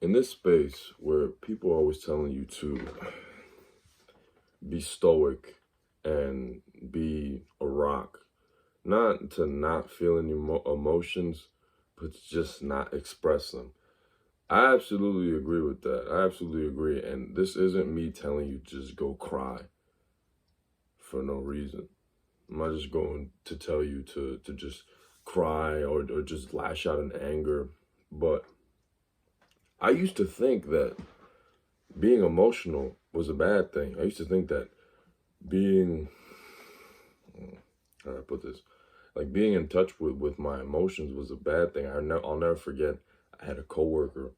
in this space where people are always telling you to be stoic and be a rock, not to not feel any emotions, but to just not express them. I absolutely agree with that. I absolutely agree. And this isn't me telling you just go cry for no reason. I'm not just going to tell you to just cry or just lash out in anger. But I used to think that being emotional was a bad thing. I used to think that being, how do I put this? Like being in touch with my emotions was a bad thing. I'll never forget. I had a coworker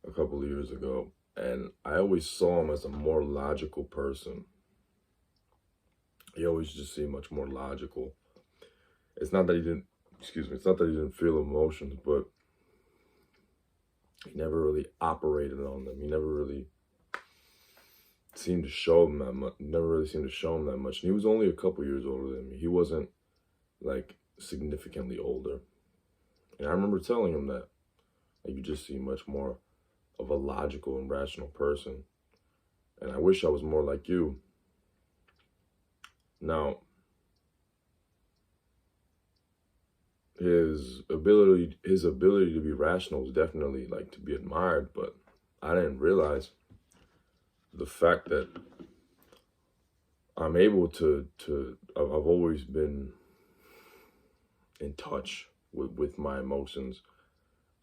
a couple of years ago, and I always saw him as a more logical person. He always just seemed much more logical. It's not that he didn't, excuse me, it's not that he didn't feel emotions, but he never really operated on them. He never really seemed to show him that much. Never really seemed to show him that much. And he was only a couple years older than me. He wasn't like significantly older. And I remember telling him that you just seem much more of a logical and rational person. And I wish I was more like you. Now, his ability to be rational was definitely like to be admired, but I didn't realize the fact that I'm able I've always been in touch with my emotions.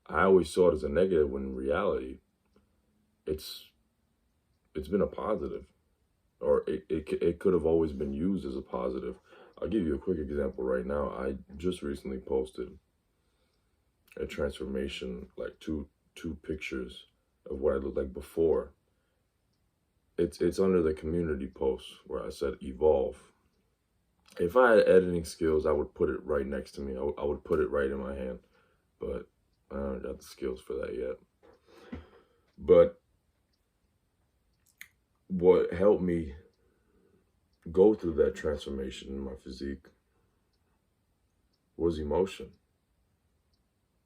I always saw it as a negative when in reality it's been a positive, or it could have always been used as a positive. I'll give you a quick example right now. I just recently posted a transformation, like two pictures of what I looked like before. It's under the community post where I said evolve. If I had editing skills, I would put it right next to me. I would put it right in my hand, but I don't got the skills for that yet. But what helped me go through that transformation in my physique was emotion.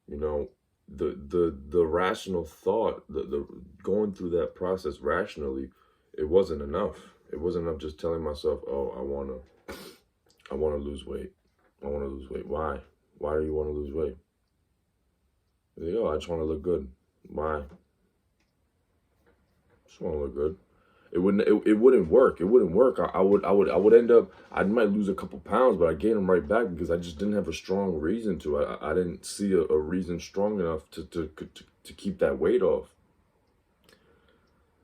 You know, the rational thought, the going through that process rationally, it wasn't enough. It wasn't enough just telling myself, oh, I wanna lose weight. I wanna lose weight. Why? Why do you want to lose weight? Like, oh, I just want to look good. Why? Just want to look good. It wouldn't work. It wouldn't work. I would end up, I might lose a couple pounds, but I gain them right back because I just didn't have a strong reason to. I didn't see a reason strong enough to keep that weight off.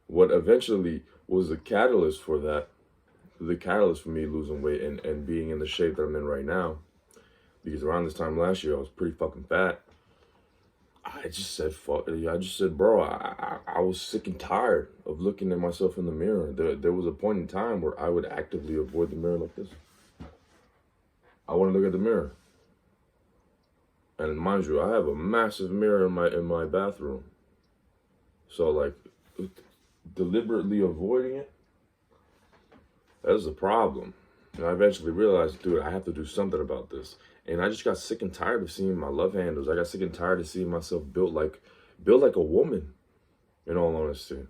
What eventually was the catalyst for that, the catalyst for me losing weight and being in the shape that I'm in right now, because around this time last year, I was pretty fucking fat. I just said, fuck. I just said, bro, I was sick and tired of looking at myself in the mirror. There was a point in time where I would actively avoid the mirror like this. I wouldn't look at the mirror. And mind you, I have a massive mirror in my bathroom. So like, deliberately avoiding it, that's a problem. And I eventually realized, dude, I have to do something about this. And I just got sick and tired of seeing my love handles. I got sick and tired of seeing myself built like a woman, in all honesty.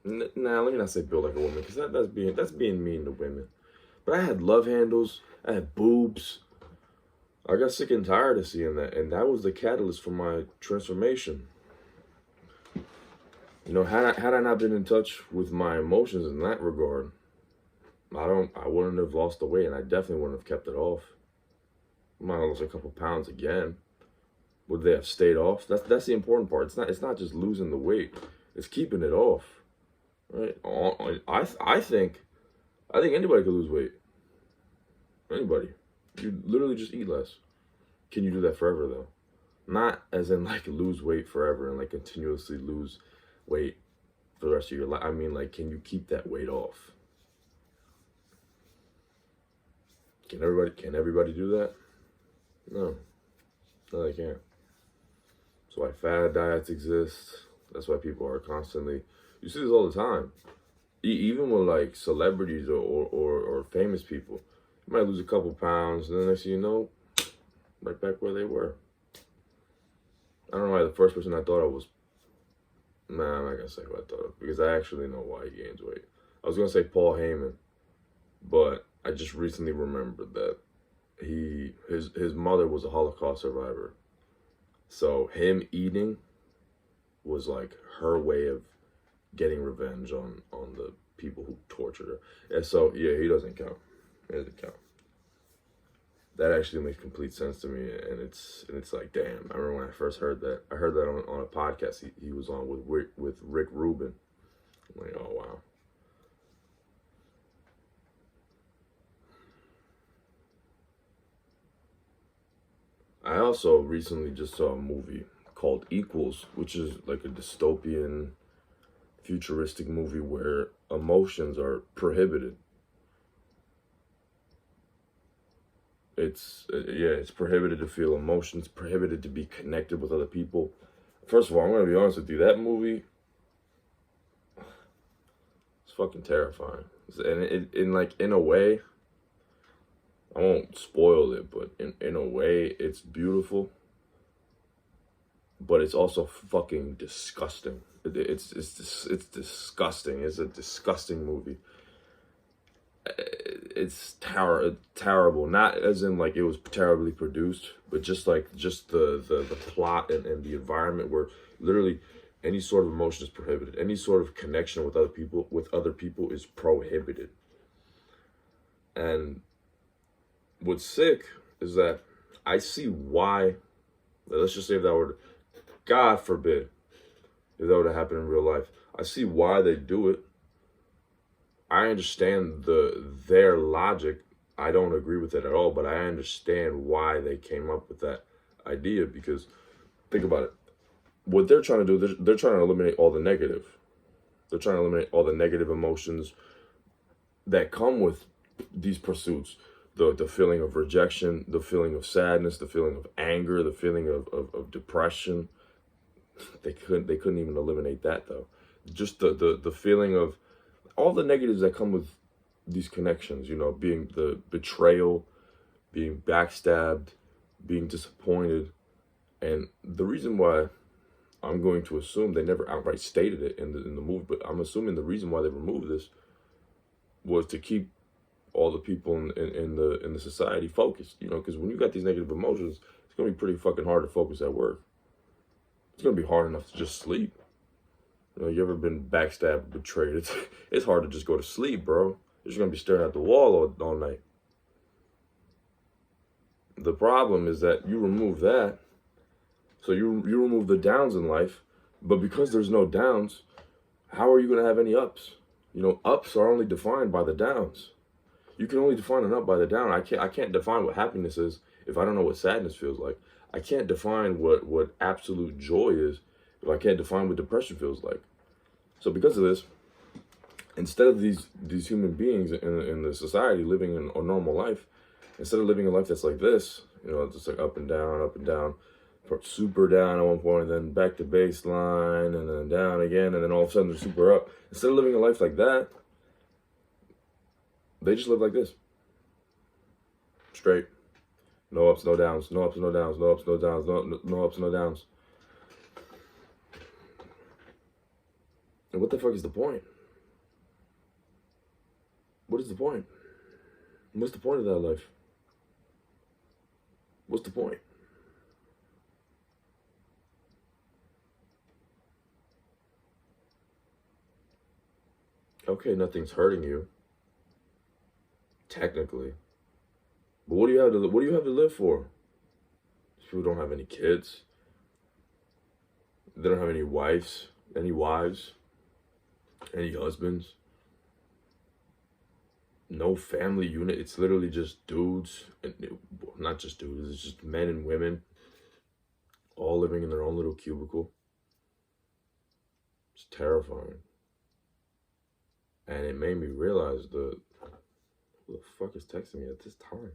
Nah, let me not say built like a woman, because that's being mean to women. But I had love handles, I had boobs. I got sick and tired of seeing that, and that was the catalyst for my transformation. You know, had I not been in touch with my emotions in that regard, I wouldn't have lost the weight, and I definitely wouldn't have kept it off. I might have lost a couple pounds again. Would they have stayed off? That's the important part. It's not just losing the weight. It's keeping it off. Right? I think anybody could lose weight. Anybody. You literally just eat less. Can you do that forever though? Not as in like lose weight forever and like continuously lose weight for the rest of your life. I mean, like, can you keep that weight off? Can everybody do that? No, they can't. That's why fad diets exist. That's why people are constantly, you see this all the time. Even with like celebrities or famous people, you might lose a couple pounds, and then next thing you know, right back where they were. I don't know why the first person I thought of was Nah, I'm not gonna say who I thought of because I actually know why he gains weight. I was gonna say Paul Heyman, but I just recently remembered that his mother was a Holocaust survivor. So him eating was like her way of getting revenge on the people who tortured her. And so yeah, he doesn't count. He doesn't count. That actually makes complete sense to me, and it's like, damn. I remember when I first heard that. I heard that on a podcast he was on with Rick Rubin. I'm like, oh wow. I also recently just saw a movie called Equals, which is like a dystopian, futuristic movie where emotions are prohibited. It's prohibited to feel emotions, prohibited to be connected with other people. First of all, I'm gonna be honest with you. That movie, it's fucking terrifying, and in a way, I won't spoil it, but in a way, it's beautiful, but it's also fucking disgusting. It's disgusting. It's a disgusting movie. It's terrible. Not as in like it was terribly produced, but just the plot and the environment where literally any sort of emotion is prohibited. Any sort of connection with other people is prohibited. And what's sick is that I see why. Let's just say if that were, God forbid, if that were to happen in real life, I see why they do it. I understand their logic. I don't agree with it at all, but I understand why they came up with that idea because think about it. What they're trying to do, they're trying to eliminate all the negative. They're trying to eliminate all the negative emotions that come with these pursuits. The feeling of rejection, the feeling of sadness, the feeling of anger, the feeling of depression. They couldn't even eliminate that though. Just the feeling of all the negatives that come with these connections, being the betrayal, being backstabbed, being disappointed. And the reason why I'm going to assume they never outright stated it in the movie, but I'm assuming the reason why they removed this was to keep all the people in the society focused, because when you got these negative emotions, it's gonna be pretty fucking hard to focus at work. It's gonna be hard enough to just sleep. You ever been backstabbed, betrayed? It's hard to just go to sleep, bro. You're just gonna be staring at the wall all night. The problem is that you remove that, so you remove the downs in life, but because there's no downs, how are you gonna have any ups? Ups are only defined by the downs. You can only define an up by the down. I can't define what happiness is if I don't know what sadness feels like. I can't define what absolute joy is if I can't define what depression feels like. So because of this, instead of these human beings in the society living a normal life, instead of living a life that's like this, just like up and down, super down at one point, and then back to baseline, and then down again, and then all of a sudden they're super up. Instead of living a life like that, they just live like this. Straight. No ups, no downs. No ups, no downs. No ups, no downs. No ups, no downs. And what the fuck is the point? What is the point? What's the point of that life? What's the point? Okay, nothing's hurting you. Technically. But what do you have to live for? People don't have any kids. They don't have any wives, any husbands. No family unit. It's literally just dudes, and not just dudes. It's just men and women, all living in their own little cubicle. It's terrifying, and it made me realize who the fuck is texting me at this time?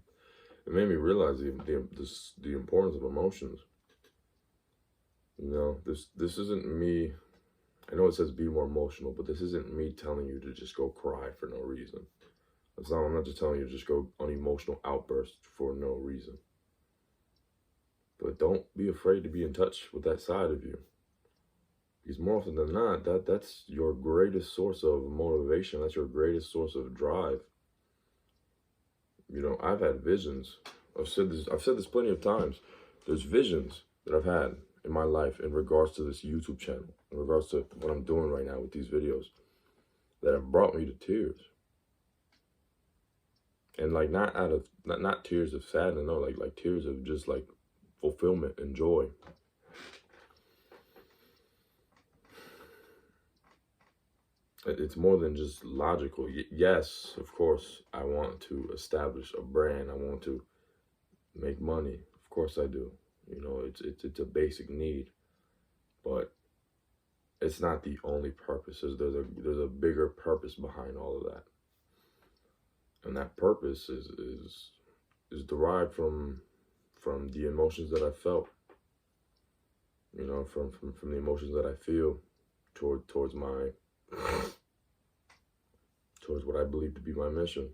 It made me realize the importance of emotions. This isn't me. I know it says be more emotional, but this isn't me telling you to just go cry for no reason. I'm not just telling you to just go on emotional outbursts for no reason. But don't be afraid to be in touch with that side of you. Because more often than not, that's your greatest source of motivation. That's your greatest source of drive. You know, I've had visions. I've said this plenty of times. There's visions that I've had in my life in regards to this YouTube channel, in regards to what I'm doing right now with these videos, that have brought me to tears. And like not out of not tears of sadness, no, like tears of just like fulfillment and joy. It's more than just logical. Yes, of course, I want to establish a brand. I want to make money. Of course I do. You know, it's a basic need, but it's not the only purpose. There's a bigger purpose behind all of that, and that purpose is derived from the emotions that I felt. You know, from the emotions that I feel towards my towards what I believe to be my mission.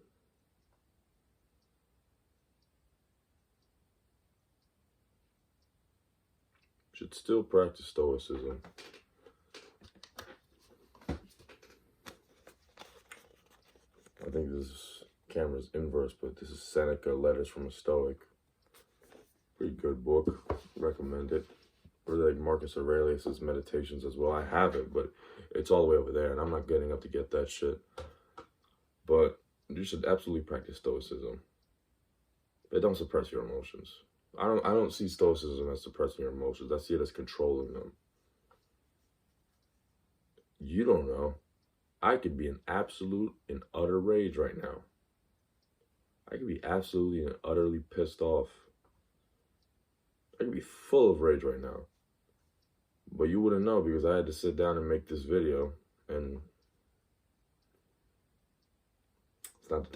Should still practice stoicism. I think this camera's inverse, but this is Seneca, Letters from a Stoic. Pretty good book. Recommend it. Really like Marcus Aurelius's Meditations as well. I have it, but it's all the way over there, and I'm not getting up to get that shit. But you should absolutely practice stoicism. But don't suppress your emotions. I don't see stoicism as suppressing your emotions. I see it as controlling them. You don't know. I could be in absolute and utter rage right now. I could be absolutely and utterly pissed off. I could be full of rage right now. But you wouldn't know because I had to sit down and make this video, and it's not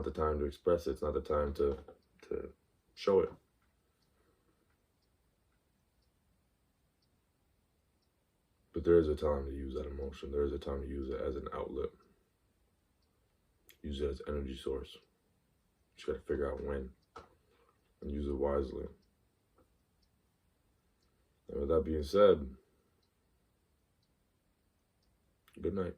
the time to express it. It's not the time to show it. But there is a time to use that emotion. There is a time to use it as an outlet. Use it as an energy source. You just gotta figure out when and use it wisely. And with that being said, good night.